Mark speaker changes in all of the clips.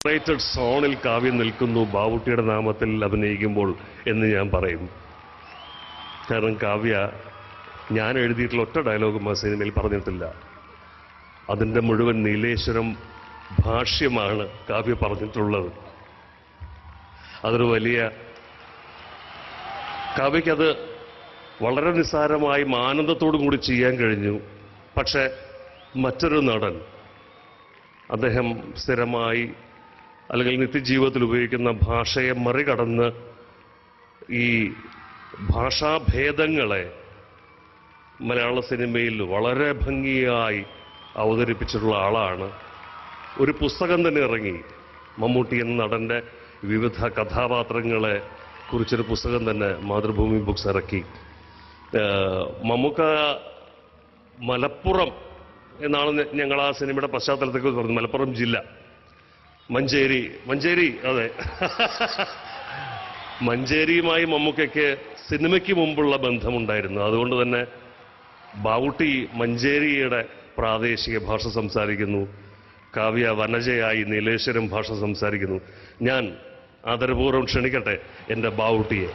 Speaker 1: Rated സോണിൽ കാവ്യം നിൽക്കുന്നു ബാവുട്ടിയുടെ നാമത്തിൽ അഭിനയിക്കുമ്പോൾ എന്ന് ഞാൻ പറയും. കാരണം കാവ്യ ഞാൻ എഴുതിയിട്ടുള്ള ഒറ്റ ഡയലോഗും ആ സിനിമയിൽ പറഞ്ഞിട്ടില്ല. അതിൻ്റെ മുഴുവൻ നീലേശ്വരം ഭാഷ്യമാണ് കാവ്യ പറഞ്ഞിട്ടുള്ളത്. അതൊരു വലിയ കാവ്യയ്ക്കത് വളരെ നിസ്സാരമായി ആനന്ദത്തോടും കൂടി ചെയ്യാൻ കഴിഞ്ഞു. പക്ഷേ മറ്റൊരു നടൻ അദ്ദേഹം സ്ഥിരമായി അല്ലെങ്കിൽ നിത്യജീവിതത്തിൽ ഉപയോഗിക്കുന്ന ഭാഷയെ മറികടന്ന് ഈ ഭാഷാഭേദങ്ങളെ മലയാള സിനിമയിൽ വളരെ ഭംഗിയായി അവതരിപ്പിച്ചിട്ടുള്ള ആളാണ്. ഒരു പുസ്തകം തന്നെ ഇറങ്ങി, മമ്മൂട്ടി എന്ന നടൻ്റെ വിവിധ കഥാപാത്രങ്ങളെ കുറിച്ചൊരു പുസ്തകം തന്നെ മാതൃഭൂമി ബുക്സ് ഇറക്കി. മമ്മൂക്ക മലപ്പുറം എന്നാണ് ഞങ്ങൾ ആ സിനിമയുടെ പശ്ചാത്തലത്തെക്കുറിച്ച് പറഞ്ഞത്. മലപ്പുറം ജില്ല, മഞ്ചേരി അതെ. മഞ്ചേരിയുമായി മമ്മൂക്കയ്ക്ക് സിനിമയ്ക്ക് മുമ്പുള്ള ബന്ധമുണ്ടായിരുന്നു. അതുകൊണ്ട് തന്നെ ബാവുട്ടി മഞ്ചേരിയുടെ പ്രാദേശിക ഭാഷ സംസാരിക്കുന്നു, കാവ്യ വനജയായി നീലേശ്വരം ഭാഷ സംസാരിക്കുന്നു. ഞാൻ ആദരപൂർവ്വം ക്ഷണിക്കട്ടെ എൻ്റെ ബാവുട്ടിയെ.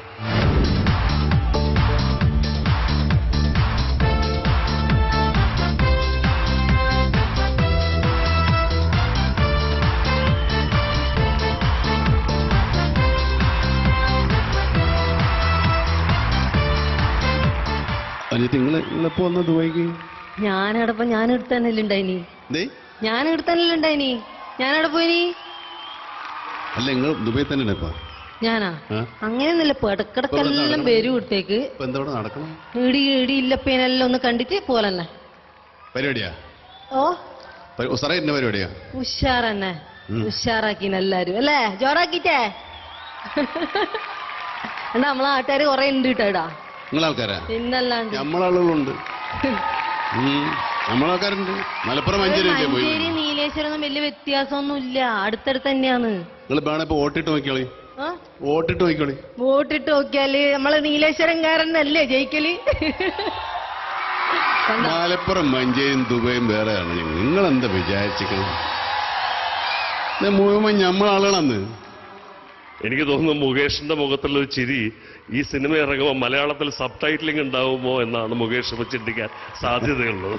Speaker 2: നിങ്ങളിപ്പോ വന്ന ദുബായിക്ക്
Speaker 3: ഞാനടപ്പം ഞാനെടുത്തന്നല്ലേ ഉണ്ടായിനി, ഞാനവിടെ പോയിനി.
Speaker 2: അല്ല നിങ്ങൾ ദുബായി തന്നെ ഇപ്പൊ?
Speaker 3: ഞാനാ അങ്ങനെയൊന്നുമില്ല, ഇപ്പൊ ഇടക്കിടക്കെല്ലാം വരും ഇവിടത്തേക്ക്.
Speaker 2: എന്തോടെ നടക്കണം?
Speaker 3: ഇല്ലപ്പേനെല്ലാം ഒന്ന് കണ്ടിട്ട് പോലെന്നെ.
Speaker 2: പരിപാടിയാ?
Speaker 3: ഓ
Speaker 2: ഉസാറായിന്റെ പരിപാടിയാ?
Speaker 3: ഉഷാറന്നെ, ഉഷാറാക്കീന് എല്ലാരും അല്ലേ, ജോറാക്കിട്ടേ. എന്നാ നമ്മളെ ആൾക്കാര് കൊറേ ഉണ്ട് കേട്ടാ.
Speaker 2: നിങ്ങളാൾക്കാരാ?
Speaker 3: പിന്നല്ലാണ്ട്
Speaker 2: നമ്മളാളുകളുണ്ട്, നമ്മളാൾക്കാരുണ്ട്. മലപ്പുറം മഞ്ചേരി
Speaker 3: നീലേശ്വരം വലിയ വ്യത്യാസമൊന്നും ഇല്ല, അടുത്തടുത്ത് തന്നെയാണ്.
Speaker 2: നിങ്ങൾ വേണേ ഇപ്പൊ വോട്ടിട്ട് നോക്കിയോളി,
Speaker 3: വോട്ടിട്ട് നോക്കിയാല് നമ്മളെ നീലേശ്വരംകാരനല്ലേ ജയിക്കല്.
Speaker 2: മലപ്പുറം മഞ്ചേരിയും ദുബൈയും വേറെയാണ്. നിങ്ങളെന്താ വിചാരിച്ചിരിക്കണം? മുഴുവൻ നമ്മളാളുകളന്ന്.
Speaker 1: എനിക്ക് തോന്നുന്നു മുകേഷിന്റെ മുഖത്തുള്ളൊരു ചിരി ഈ സിനിമ ഇറങ്ങുമ്പോൾ മലയാളത്തിൽ സബ് ടൈറ്റിലിംഗ് ഉണ്ടാവുമോ എന്നാണ് മുകേഷ് ചിന്തിക്കാൻ സാധ്യതയുള്ളത്.